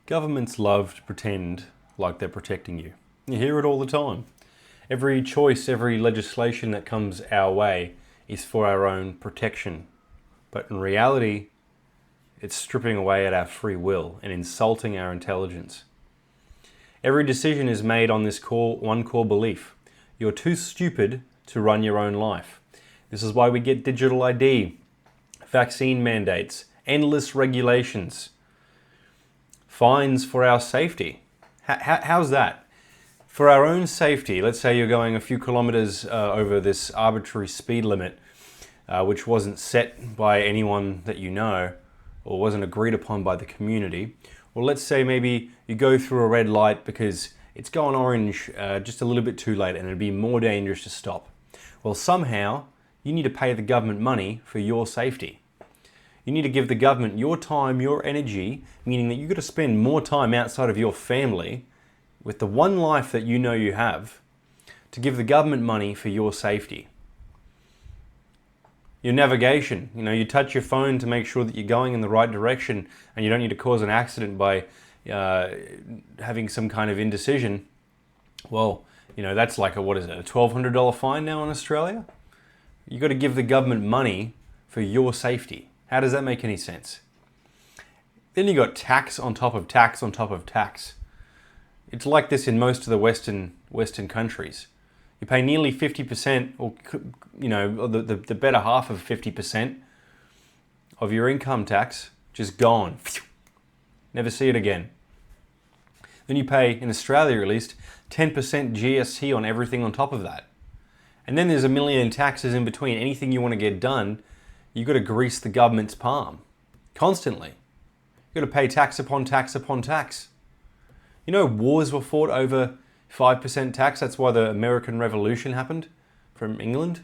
Governments love to pretend like they're protecting you. You hear it all the time. Every choice, every legislation that comes our way is for our own protection. But in reality, it's stripping away at our free will and insulting our intelligence. Every decision is made on this one core belief. You're too stupid to run your own life. This is why we get digital ID, vaccine mandates, endless regulations, fines for our safety. How's that? For our own safety, let's say you're going a few kilometers over this arbitrary speed limit, which wasn't set by anyone that you know, or wasn't agreed upon by the community. Well, let's say maybe you go through a red light because it's gone orange just a little bit too late and it'd be more dangerous to stop. Well, somehow you need to pay the government money for your safety. You need to give the government your time, your energy, meaning that you've got to spend more time outside of your family with the one life that you know you have to give the government money for your safety. Your navigation, you touch your phone to make sure that you're going in the right direction and you don't need to cause an accident by having some kind of indecision. Well, that's like a $1,200 fine now in Australia? You've got to give the government money for your safety. How does that make any sense? Then you got tax on top of tax on top of tax. It's like this in most of the Western countries. You pay nearly 50%, or the better half of 50% of your income tax, just gone. Never see it again. Then you pay, in Australia at least, 10% GST on everything on top of that. And then there's a million taxes in between. Anything you want to get done, you've got to grease the government's palm constantly. You've got to pay tax upon tax upon tax. Wars were fought over 5% tax. That's why the American Revolution happened from England.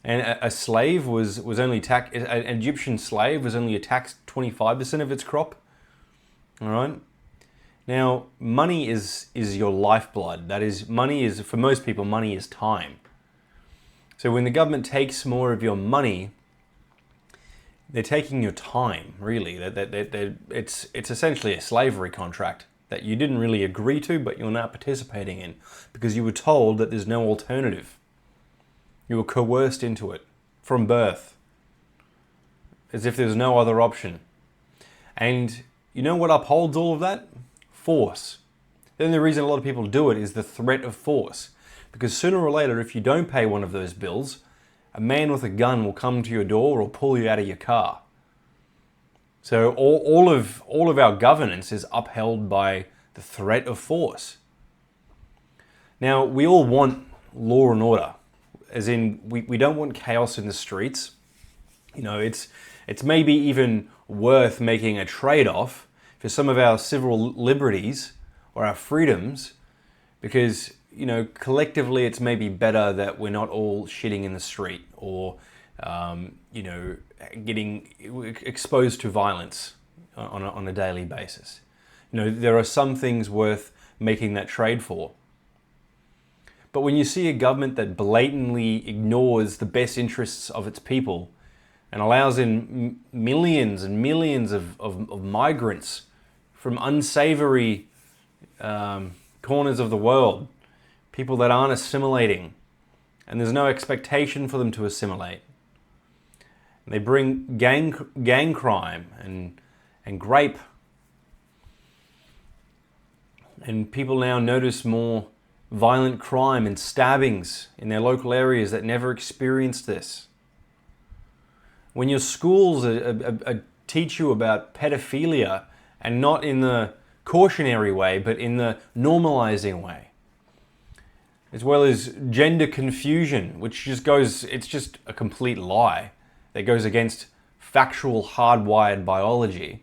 And a slave was only taxed, an Egyptian slave was only taxed 25% of its crop. All right. Now, money is your lifeblood. That is, for most people, money is time. So when the government takes more of your money, they're taking your time, really. It's essentially a slavery contract that you didn't really agree to, but you're now participating in because you were told that there's no alternative. You were coerced into it from birth, as if there's no other option. And you know what upholds all of that? Force. The only reason a lot of people do it is the threat of force. Because sooner or later, if you don't pay one of those bills, a man with a gun will come to your door or pull you out of your car. So all of our governance is upheld by the threat of force. Now, we all want law and order, as in we don't want chaos in the streets. It's maybe even worth making a trade-off for some of our civil liberties or our freedoms, because collectively it's maybe better that we're not all shitting in the street or getting exposed to violence on a daily basis. There are some things worth making that trade for. But when you see a government that blatantly ignores the best interests of its people and allows in millions and millions of migrants from unsavory corners of the world, people that aren't assimilating, and there's no expectation for them to assimilate. They bring gang crime and grape. And people now notice more violent crime and stabbings in their local areas that never experienced this. When your schools teach you about pedophilia, and not in the cautionary way, but in the normalizing way, as well as gender confusion, which it's just a complete lie that goes against factual hardwired biology.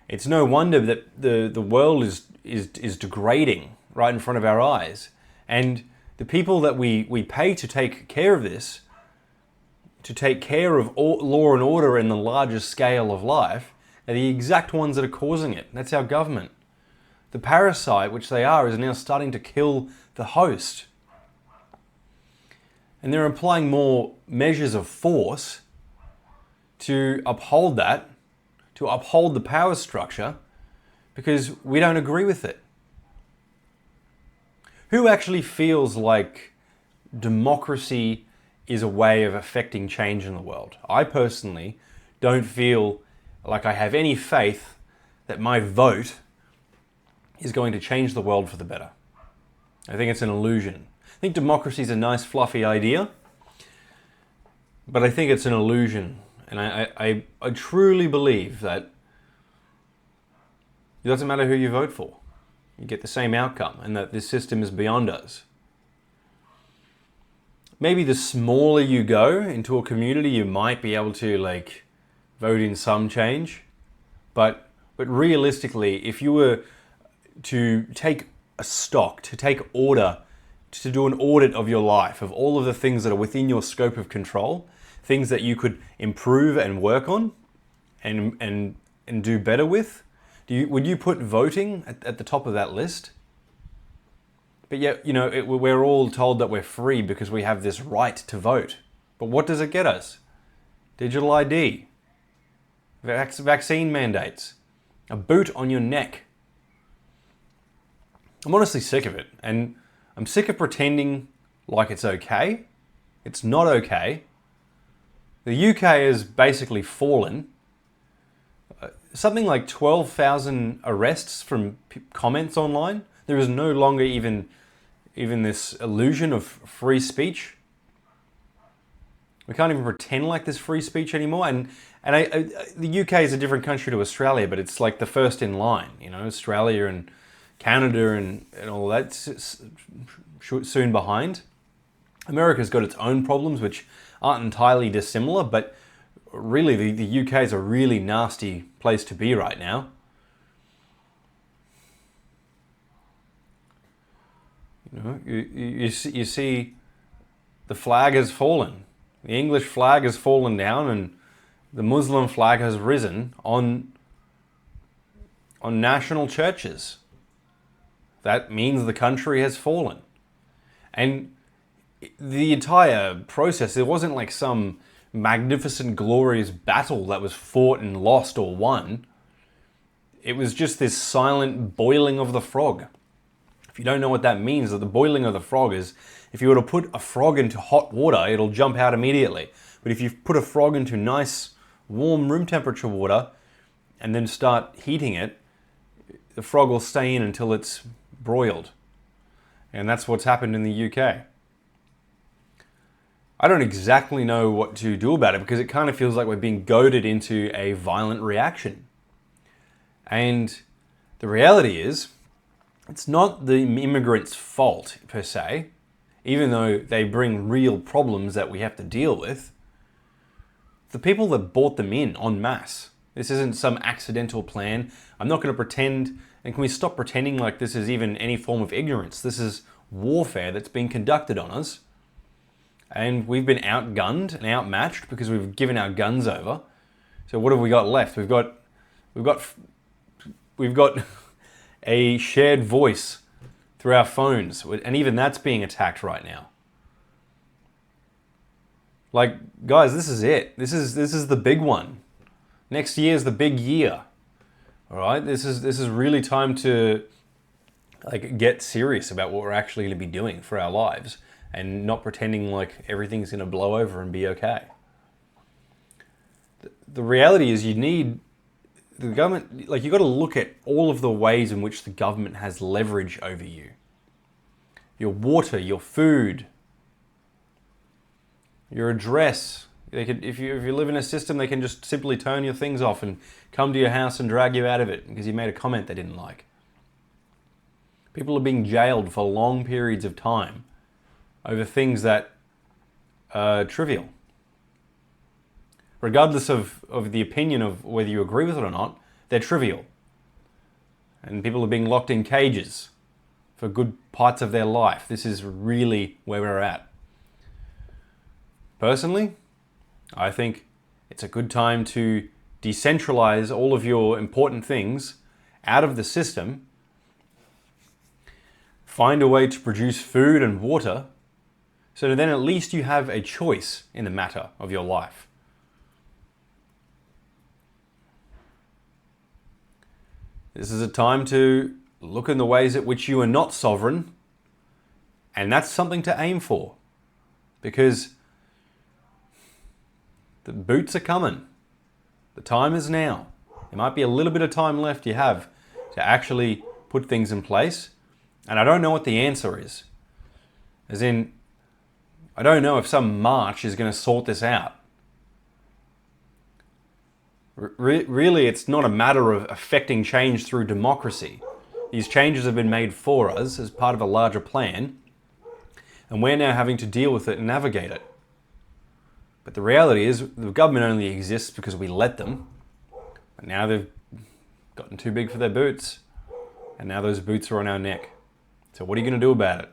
It's no wonder that the world is degrading right in front of our eyes. And the people that we pay to take care of this, to take care of law and order in the largest scale of life, are the exact ones that are causing it. That's our government. The parasite, which they are, is now starting to kill the host. And they're applying more measures of force to uphold that, to uphold the power structure because we don't agree with it. Who actually feels like democracy is a way of affecting change in the world? I personally don't feel like I have any faith that my vote is going to change the world for the better. I think it's an illusion. I think democracy is a nice fluffy idea, but I think it's an illusion. And I truly believe that it doesn't matter who you vote for. You get the same outcome, and that this system is beyond us. Maybe the smaller you go into a community, you might be able to vote in some change. But realistically, if you were to take a stock, to take order, to do an audit of your life, of all of the things that are within your scope of control, things that you could improve and work on and do better with, would you put voting at the top of that list? But yet, we're all told that we're free because we have this right to vote. But what does it get us? Digital ID, vaccine mandates, a boot on your neck. I'm honestly sick of it, and I'm sick of pretending like it's okay. It's not okay. The UK has basically fallen. Something like 12,000 arrests from comments online. There is no longer even this illusion of free speech. We can't even pretend like there's free speech anymore. And the UK is a different country to Australia, but it's like the first in line. Australia and Canada and all that's soon behind. America's got its own problems, which aren't entirely dissimilar, but really the UK is a really nasty place to be right now. You see the flag has fallen. The English flag has fallen down and the Muslim flag has risen on national churches. That means the country has fallen. And the entire process, it wasn't like some magnificent, glorious battle that was fought and lost or won. It was just this silent boiling of the frog. If you don't know what that means, that the boiling of the frog is, if you were to put a frog into hot water, it'll jump out immediately. But if you put a frog into nice, warm room temperature water and then start heating it, the frog will stay in until it's broiled. And that's what's happened in the UK. I don't exactly know what to do about it because it kind of feels like we're being goaded into a violent reaction. And the reality is, it's not the immigrants' fault per se, even though they bring real problems that we have to deal with. The people that brought them in en masse. This isn't some accidental plan. I'm not going to pretend, and can we stop pretending like this is even any form of ignorance? This is warfare that's being conducted on us. And we've been outgunned and outmatched because we've given our guns over. So what have we got left? We've got a shared voice through our phones, and even that's being attacked right now. Like, guys, this is it. This is the big one. Next year is the big year. All right, this is really time to get serious about what we're actually going to be doing for our lives. And not pretending like everything's going to blow over and be okay. The reality is you need the government, you got to look at all of the ways in which the government has leverage over you. Your water, your food, your address. If you live in a system, they can just simply turn your things off and come to your house and drag you out of it because you made a comment they didn't like. People are being jailed for long periods of time over things that are trivial. Regardless of the opinion of whether you agree with it or not, they're trivial. And people are being locked in cages for good parts of their life. This is really where we're at. Personally, I think it's a good time to decentralize all of your important things out of the system, find a way to produce food and water, so then at least you have a choice in the matter of your life. This is a time to look in the ways at which you are not sovereign, and that's something to aim for, because the boots are coming. The time is now. There might be a little bit of time left you have to actually put things in place, and I don't know what the answer is. As in, I don't know if some march is going to sort this out. Really, it's not a matter of affecting change through democracy. These changes have been made for us as part of a larger plan, and we're now having to deal with it and navigate it. But the reality is, the government only exists because we let them. But now they've gotten too big for their boots, and now those boots are on our neck. So what are you going to do about it?